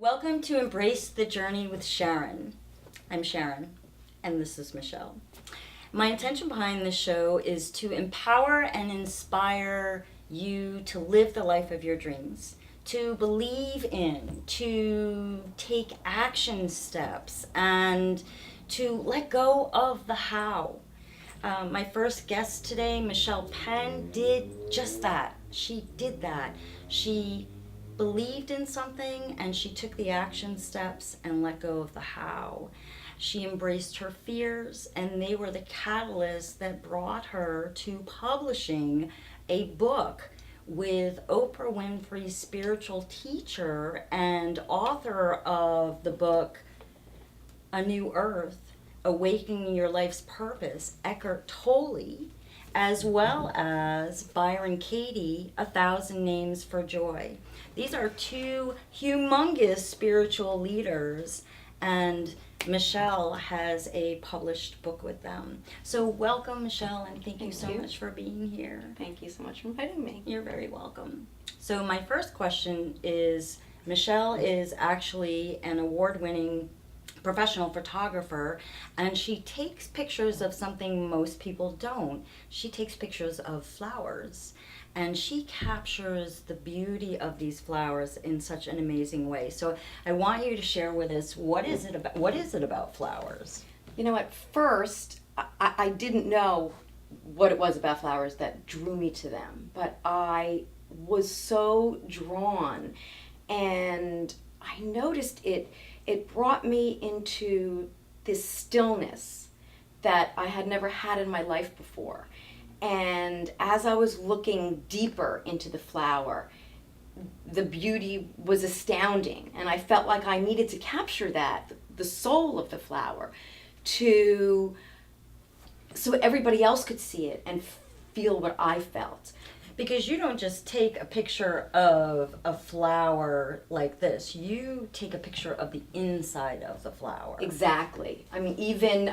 Welcome to Embrace the Journey with Sharon. I'm Sharon, and this is Michele. My intention behind this show is to empower and inspire you to live the life of your dreams, to believe in, to take action steps, and to let go of the how. My first guest today, Michele Penn, did just that. She did that. She believed in something and she took the action steps and let go of the how. She embraced her fears, and they were the catalyst that brought her to publishing a book with Oprah Winfrey's spiritual teacher and author of the book A New Earth, Awakening Your Life's Purpose, Eckhart Tolle, as well as Byron Katie, 1,000 Names for Joy. These are two humongous spiritual leaders, and Michele has a published book with them. So welcome, Michele, and thank you so much for being here. Thank you so much for inviting me. You're very welcome. So my first question is, Michele is actually an award-winning professional photographer, and she takes pictures of something most people don't. She takes pictures of flowers, and she captures the beauty of these flowers in such an amazing way. So I want you to share with us, what is it about flowers? You know, at first I didn't know what it was about flowers that drew me to them, but I was so drawn, and I noticed it brought me into this stillness that I had never had in my life before. And as I was looking deeper into the flower, the beauty was astounding. And I felt like I needed to capture that, the soul of the flower, so everybody else could see it and feel what I felt. Because you don't just take a picture of a flower like this. You take a picture of the inside of the flower. Exactly. I mean, even,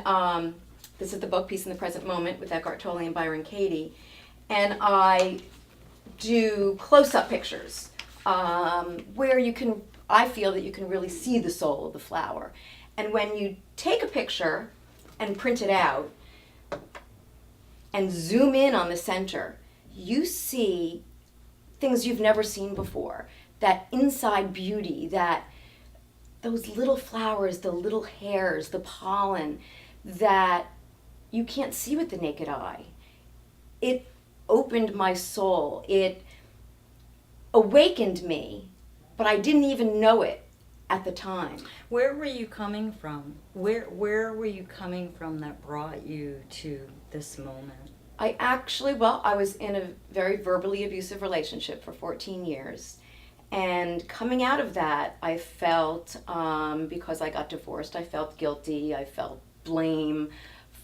this is the book, Peace in the Present Moment, with Eckhart Tolle and Byron Katie. And I do close-up pictures where I feel that you can really see the soul of the flower. And when you take a picture and print it out and zoom in on the center, you see things you've never seen before. That inside beauty, those little flowers, the little hairs, the pollen that you can't see with the naked eye. It opened my soul. It awakened me, but I didn't even know it at the time. Where were you coming from? Where were you coming from that brought you to this moment? I was in a very verbally abusive relationship for 14 years. And coming out of that, I felt, because I got divorced, I felt guilty. I felt blame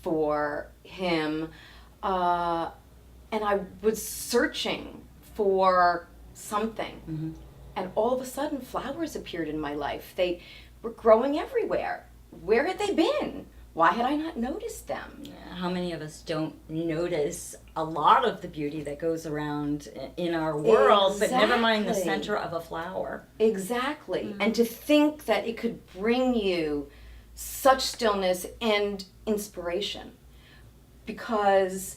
for him. And I was searching for something. Mm-hmm. And all of a sudden, flowers appeared in my life. They were growing everywhere. Where had they been? Why had I not noticed them? Yeah, how many of us don't notice a lot of the beauty that goes around in our world, Exactly. But never mind the center of a flower? Exactly. Mm-hmm. And to think that it could bring you such stillness and inspiration. Because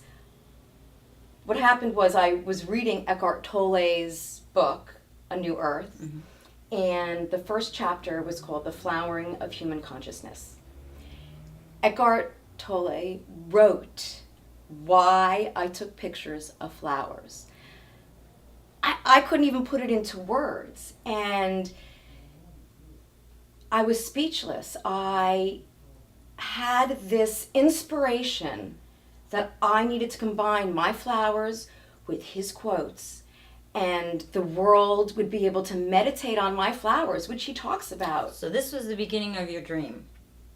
what happened was I was reading Eckhart Tolle's book, A New Earth, mm-hmm. and the first chapter was called The Flowering of Human Consciousness. Eckhart Tolle wrote why I took pictures of flowers. I couldn't even put it into words, and I was speechless. I had this inspiration that I needed to combine my flowers with his quotes, and the world would be able to meditate on my flowers, which he talks about. So this was the beginning of your dream.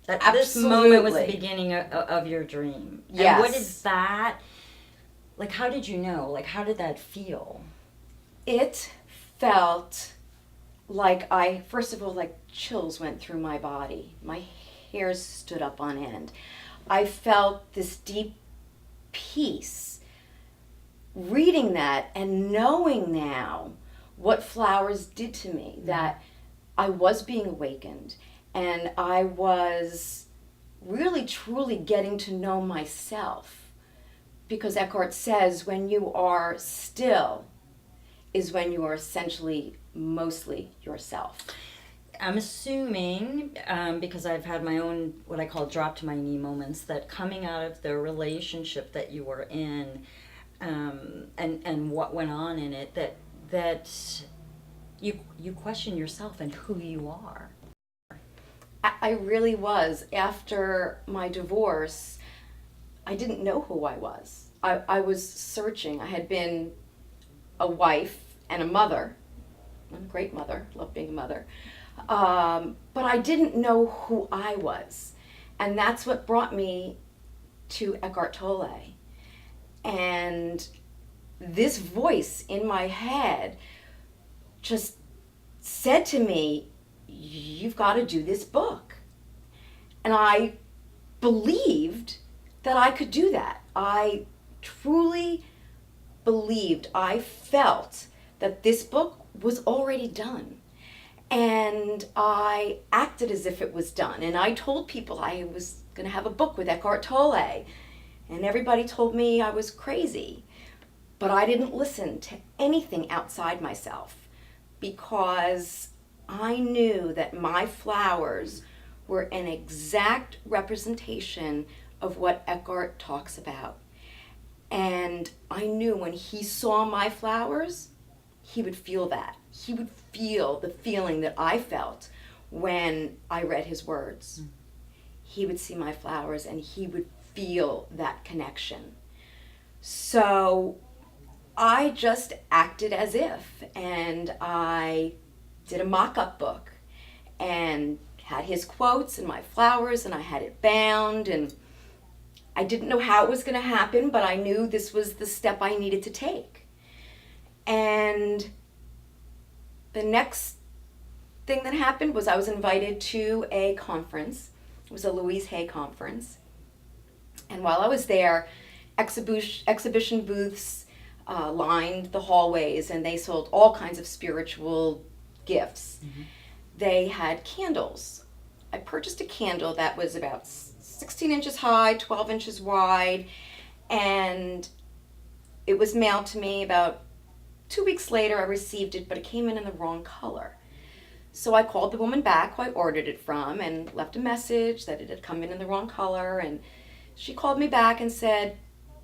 Absolutely. This moment was the beginning of your dream. Yes. And what is that? Like, how did you know? Like, how did that feel? It felt like first of all, like chills went through my body. My hairs stood up on end. I felt this deep peace reading that and knowing now what flowers did to me, that I was being awakened, and I was really truly getting to know myself, because Eckhart says when you are still is when you are essentially mostly yourself. I'm assuming, because I've had my own, what I call drop to my knee moments, that coming out of the relationship that you were in, and what went on in it, that you question yourself and who you are. I really was. After my divorce, I didn't know who I was. I was searching. I had been a wife and a mother. I'm a great mother, love being a mother. But I didn't know who I was. And that's what brought me to Eckhart Tolle. And this voice in my head just said to me, you've got to do this book. And I believed that I could do that. I truly believed, I felt that this book was already done. And I acted as if it was done. And I told people I was going to have a book with Eckhart Tolle. And everybody told me I was crazy. But I didn't listen to anything outside myself, because I knew that my flowers were an exact representation of what Eckhart talks about. And I knew when he saw my flowers, he would feel that. He would feel the feeling that I felt when I read his words. He would see my flowers and he would feel that connection. So I just acted as if, and I did a mock-up book and had his quotes and my flowers, and I had it bound, and I didn't know how it was going to happen, but I knew this was the step I needed to take. And the next thing that happened was I was invited to a conference. It was a Louise Hay conference. And while I was there, exhibition booths lined the hallways, and they sold all kinds of spiritual gifts. Mm-hmm. They had candles. I purchased a candle that was about 16 inches high, 12 inches wide, and it was mailed to me. About 2 weeks later, I received it, but it came in the wrong color. So I called the woman back who I ordered it from and left a message that it had come in the wrong color, and she called me back and said,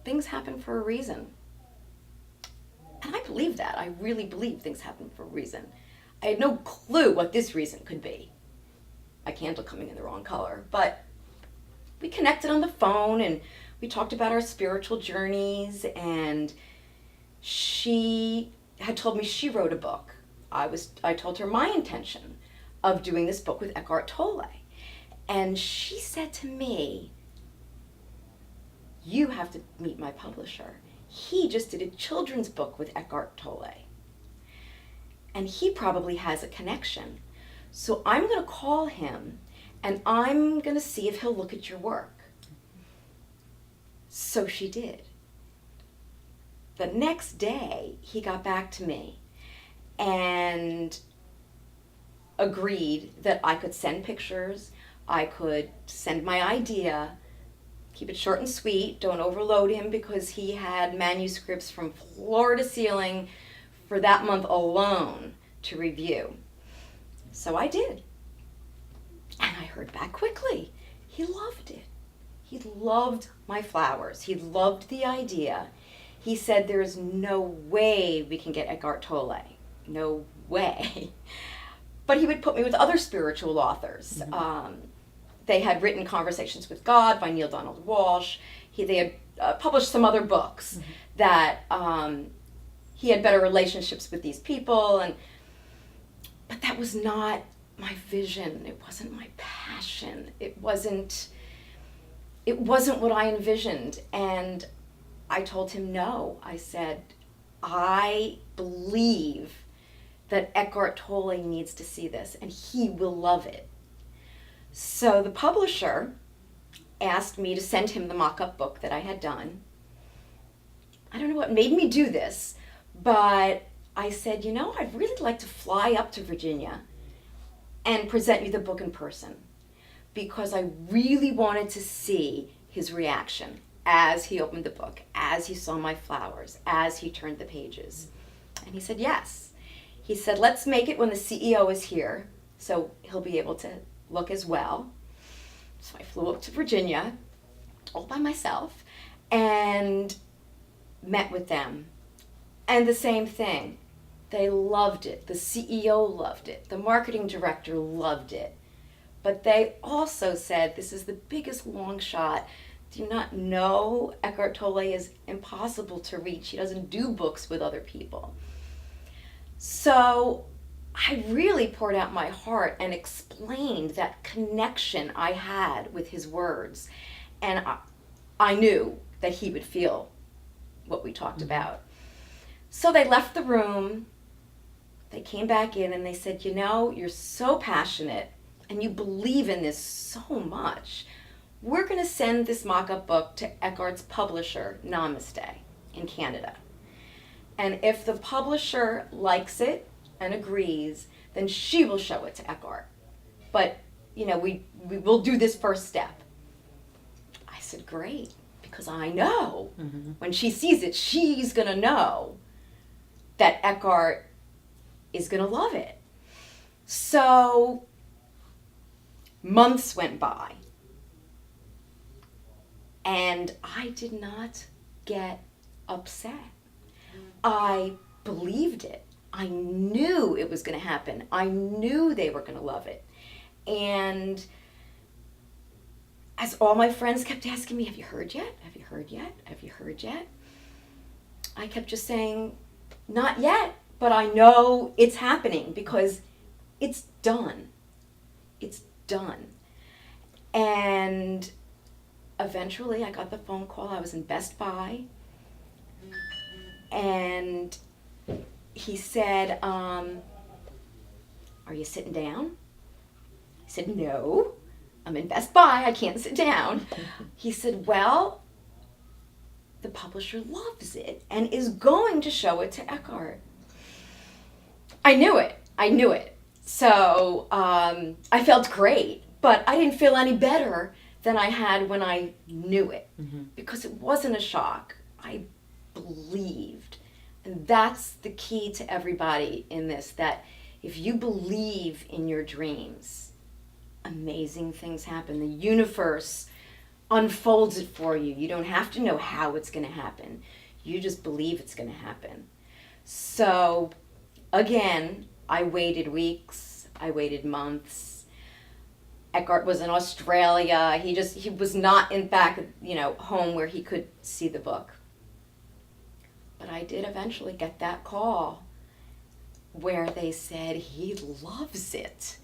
things happen for a reason. And I believe that. I really believe things happen for a reason. I had no clue what this reason could be. A candle coming in the wrong color. But we connected on the phone and we talked about our spiritual journeys, and she had told me she wrote a book. I told her my intention of doing this book with Eckhart Tolle. And she said to me, you have to meet my publisher. He just did a children's book with Eckhart Tolle. And he probably has a connection. So I'm going to call him and I'm going to see if he'll look at your work. So she did. The next day, he got back to me and agreed that I could send pictures, I could send my idea, keep it short and sweet, don't overload him, because he had manuscripts from floor to ceiling for that month alone to review. So I did. And I heard back quickly. He loved it. He loved my flowers. He loved the idea. He said, there is no way we can get Eckhart Tolle. No way. But he would put me with other spiritual authors. Mm-hmm. They had written Conversations with God by Neil Donald Walsh. They had published some other books. Mm-hmm. That he had better relationships with these people. But that was not my vision. It wasn't my passion. It wasn't what I envisioned. And I told him no. I said, I believe that Eckhart Tolle needs to see this and he will love it. So the publisher asked me to send him the mock-up book that I had done. I don't know what made me do this, but I said, I'd really like to fly up to Virginia and present you the book in person, because I really wanted to see his reaction as he opened the book, as he saw my flowers, as he turned the pages. And he said yes. He said, let's make it when the CEO is here, so he'll be able to look as well. So I flew up to Virginia, all by myself, and met with them. And the same thing. They loved it. The CEO loved it. The marketing director loved it. But they also said, this is the biggest long shot. Do you not know Eckhart Tolle is impossible to reach? He doesn't do books with other people. So I really poured out my heart and explained that connection I had with his words. And I knew that he would feel what we talked about. So they left the room. They came back in and they said, you know, you're so passionate and you believe in this so much. We're going to send this mock-up book to Eckhart's publisher, Namaste, in Canada. And if the publisher likes it and agrees, then she will show it to Eckhart. But, you know, we will do this first step. I said, great, because I know when she sees it, she's going to know that Eckhart is going to love it. So months went by, and I did not get upset. I believed it. I knew it was going to happen. I knew they were going to love it. And as all my friends kept asking me, have you heard yet? Have you heard yet? Have you heard yet? I kept just saying, not yet, but I know it's happening because it's done. It's done. And eventually I got the phone call. I was in Best Buy. And he said, are you sitting down? I said, no, I'm in Best Buy. I can't sit down. He said, well, the publisher loves it and is going to show it to Eckhart. I knew it. So I felt great, but I didn't feel any better than I had when I knew it, because it wasn't a shock. I believed. And that's the key to everybody in this, that if you believe in your dreams, amazing things happen. The universe unfolds it for you. You don't have to know how it's going to happen. You just believe it's going to happen. So again, I waited weeks. I waited months. Eckhart was in Australia. He was not in back, home where he could see the book. But I did eventually get that call where they said he loves it.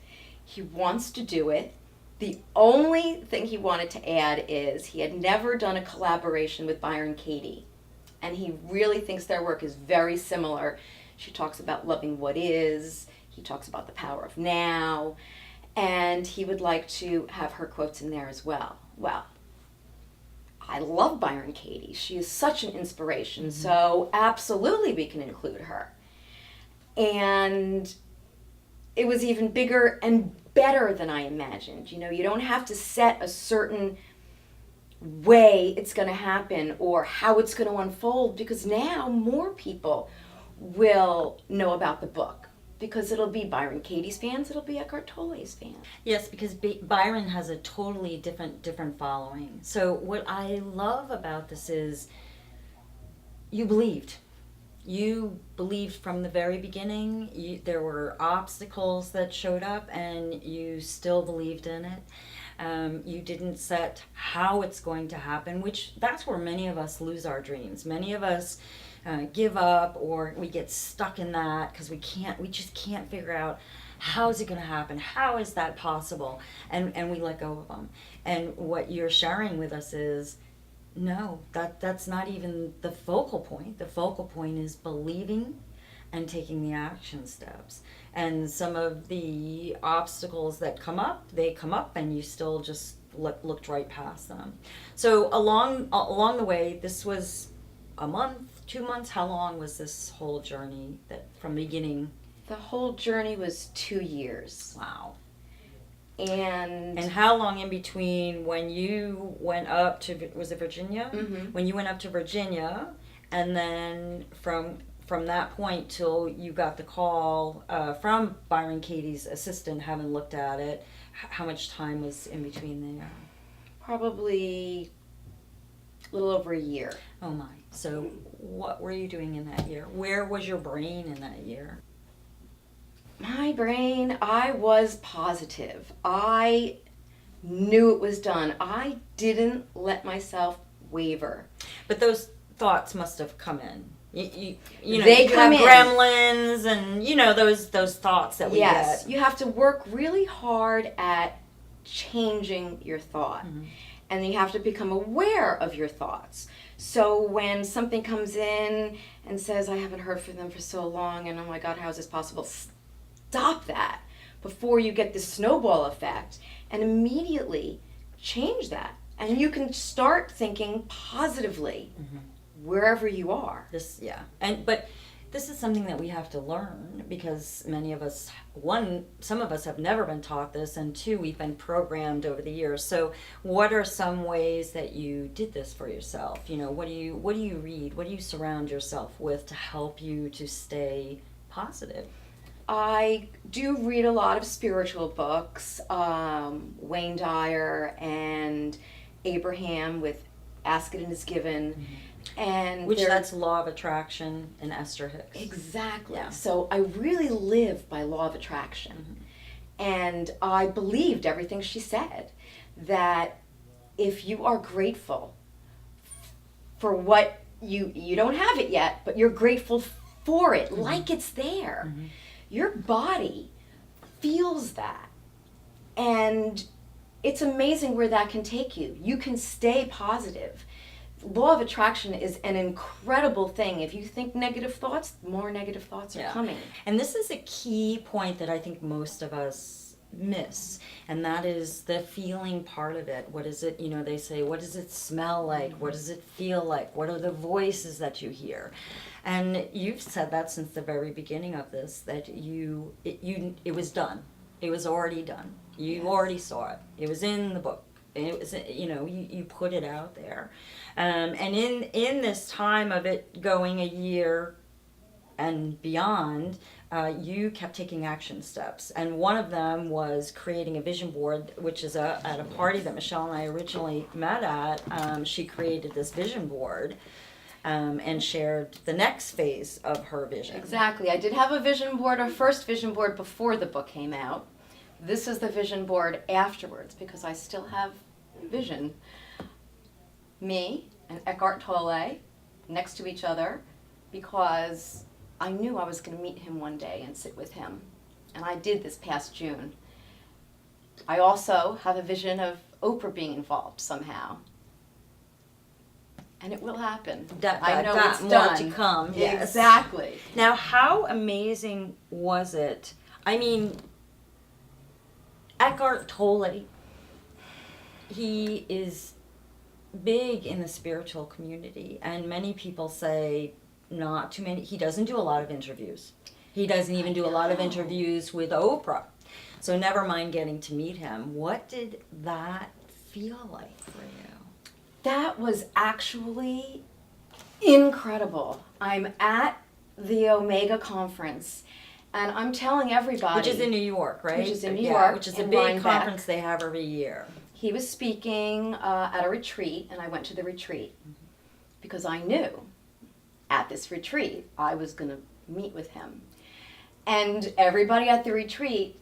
He wants to do it. The only thing he wanted to add is he had never done a collaboration with Byron Katie. And he really thinks their work is very similar. She talks about loving what is. He talks about the power of now. And he would like to have her quotes in there as well. Well, I love Byron Katie. She is such an inspiration. So absolutely we can include her. And it was even bigger and better than I imagined. You don't have to set a certain way it's going to happen or how it's going to unfold, because now more people will know about the book, because it'll be Byron Katie's fans, it'll be Eckhart Tolle's fans. Yes, because Byron has a totally different following. So what I love about this is you believed. You believed from the very beginning. There were obstacles that showed up, and you still believed in it. You didn't set how it's going to happen, which that's where many of us lose our dreams. Many of us give up, or we get stuck in that because we just can't figure out how is it going to happen? How is that possible? And we let go of them. And what you're sharing with us is, no, that's not even the focal point. The focal point is believing and taking the action steps. And some of the obstacles that come up, they come up, and you still just looked right past them. So along the way, this was a month, 2 months. How long was this whole journey that from beginning? The whole journey was 2 years. Wow. And how long in between when you went up to, was it Virginia? Mhm. When you went up to Virginia, and then from that point till you got the call from Byron Katie's assistant having looked at it, how much time was in between there? probably a little over a year. Oh my. So what were you doing in that year? Where was your brain in that year? My brain, I was positive. I knew it was done. I didn't let myself waver. But those thoughts must have come in. You know, They you come have in. gremlins and, you know, those thoughts that we Yes, get. you have to work really hard at changing your thought. Mhm. And you have to become aware of your thoughts. So when something comes in and says, I haven't heard from them for so long, and oh my God, how is this possible? Stop that before you get this snowball effect and immediately change that. And you can start thinking positively wherever you are. But this is something that we have to learn because many of us, some of us have never been taught this, and two, we've been programmed over the years. So what are some ways that you did this for yourself? You know, what do you read? What do you surround yourself with to help you to stay positive? I do read a lot of spiritual books, Wayne Dyer and Abraham with Ask It and It's Given. And That's Law of Attraction and Esther Hicks. Exactly. Yeah. So I really live by Law of Attraction. And I believed everything she said, that if you are grateful for what you don't have it yet, but you're grateful for it, like it's there, your body feels that. And it's amazing where that can take you. You can stay positive. Law of attraction is an incredible thing. If you think negative thoughts, more negative thoughts are coming. And this is a key point that I think most of us miss, and that is the feeling part of it. What is it, you know, they say, what does it smell like? What does it feel like? What are the voices that you hear? And you've said that since the very beginning of this, that it was done. It was already done. You already saw it. It was in the book. It was, you know, you put it out there. And in this time of it going a year and beyond, you kept taking action steps. And one of them was creating a vision board, which is at a party that Michele and I originally met at. She created this vision board and shared the next phase of her vision. Exactly. I did have a vision board, our first vision board before the book came out. This is the vision board afterwards because I still have vision. Me and Eckhart Tolle next to each other because I knew I was going to meet him one day and sit with him. And I did this past June. I also have a vision of Oprah being involved somehow. And it will happen. I know it's more done. to come. Yes. Exactly. Now, how amazing was it? I mean, Eckhart Tolle, he is big in the spiritual community, and many people say not too many. He doesn't do a lot of interviews. He doesn't even do a lot of interviews with Oprah. So never mind getting to meet him. What did that feel like for you? That was actually incredible. I'm at the Omega conference, and I'm telling everybody. Which is in New York, right? Which is in New York. Which is a in big Rhinebeck. conference they have every year. He was speaking at a retreat, and I went to the retreat because I knew at this retreat I was going to meet with him. And everybody at the retreat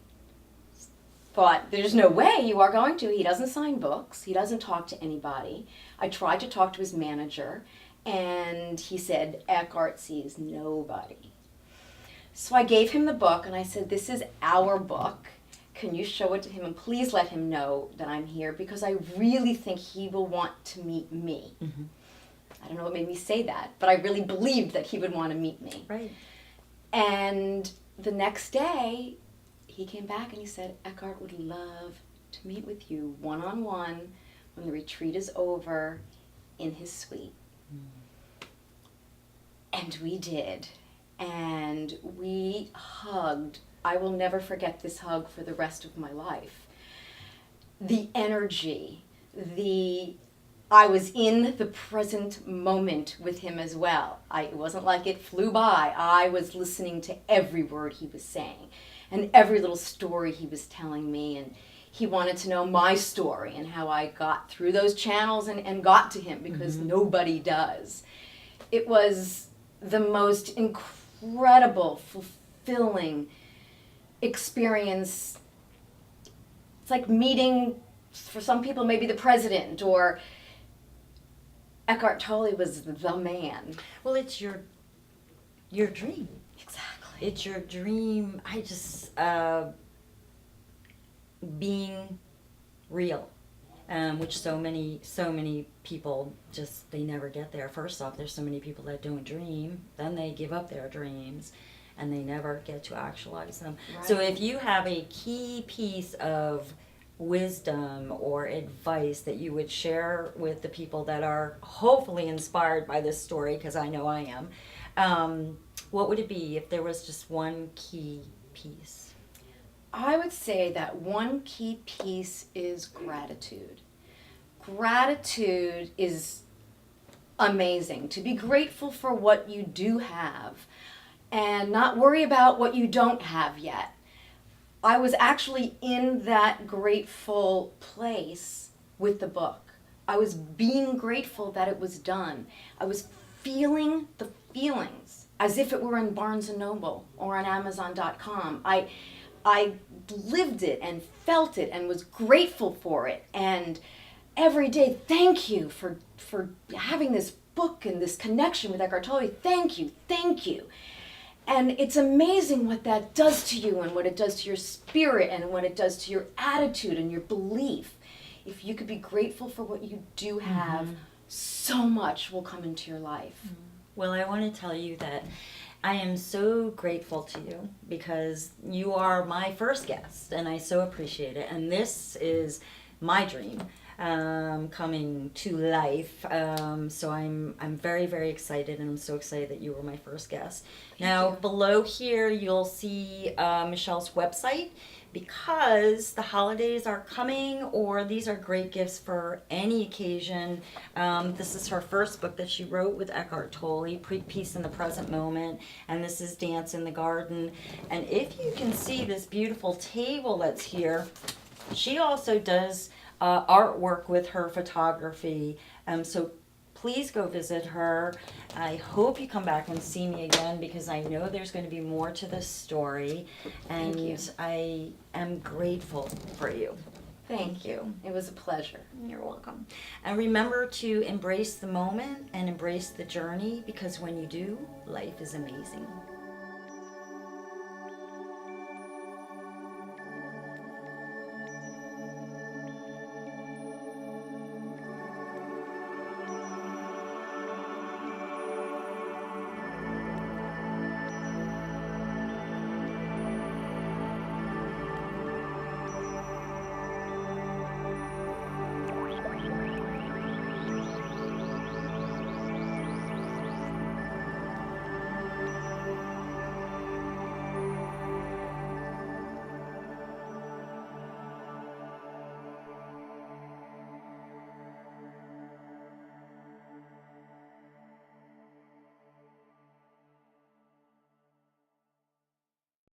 thought, there's no way you are going to. He doesn't sign books. He doesn't talk to anybody. I tried to talk to his manager, and he said, Eckhart sees nobody. So I gave him the book, and I said, this is our book. Can you show it to him, and please let him know that I'm here, because I really think he will want to meet me. Mm-hmm. I don't know what made me say that, but I really believed that he would want to meet me. Right. And the next day, he came back and he said, Eckhart would love to meet with you one-on-one when the retreat is over in his suite. And we did. And we hugged. I will never forget this hug for the rest of my life. the energy, I was in the present moment with him as well. It wasn't like it flew by. I was listening to every word he was saying and every little story he was telling me, and he wanted to know my story and how I got through those channels and got to him, because nobody does. It was the most incredible, fulfilling experience. It's like meeting, for some people, maybe the president, or Eckhart Tolle was the man. Well, it's your dream. Exactly. It's your dream. I just, being real, which so many people just, they never get there. First off, there's so many people that don't dream, then they give up their dreams, and they never get to actualize them. Right. So if you have a key piece of wisdom or advice that you would share with the people that are hopefully inspired by this story, because I know I am, what would it be if there was just one key piece? I would say that one key piece is gratitude. Gratitude is amazing. To be grateful for what you do have and not worry about what you don't have yet. I was actually in that grateful place with the book. I was being grateful that it was done. I was feeling the feelings as if it were in Barnes & Noble or on Amazon.com. I lived it and felt it and was grateful for it. And every day, thank you for having this book and this connection with Eckhart Tolle. Thank you, thank you. And it's amazing what that does to you, and what it does to your spirit, and what it does to your attitude and your belief. If you could be grateful for what you do have, so much will come into your life. Well, I want to tell you that I am so grateful to you, because you are my first guest, and I so appreciate it. And this is my dream coming to life. So I'm very, very excited, and I'm so excited that you were my first guest. Now, below here, you'll see Michelle's website, because the holidays are coming, or these are great gifts for any occasion. This is her first book that she wrote with Eckhart Tolle, Peace in the Present Moment, and this is Dance in the Garden. And if you can see this beautiful table that's here, she also does artwork with her photography. So please go visit her. I hope you come back and see me again, because I know there's going to be more to this story. And Thank you. I am grateful for you. Thank you. It was a pleasure. You're welcome. And remember to embrace the moment and embrace the journey, because when you do, life is amazing.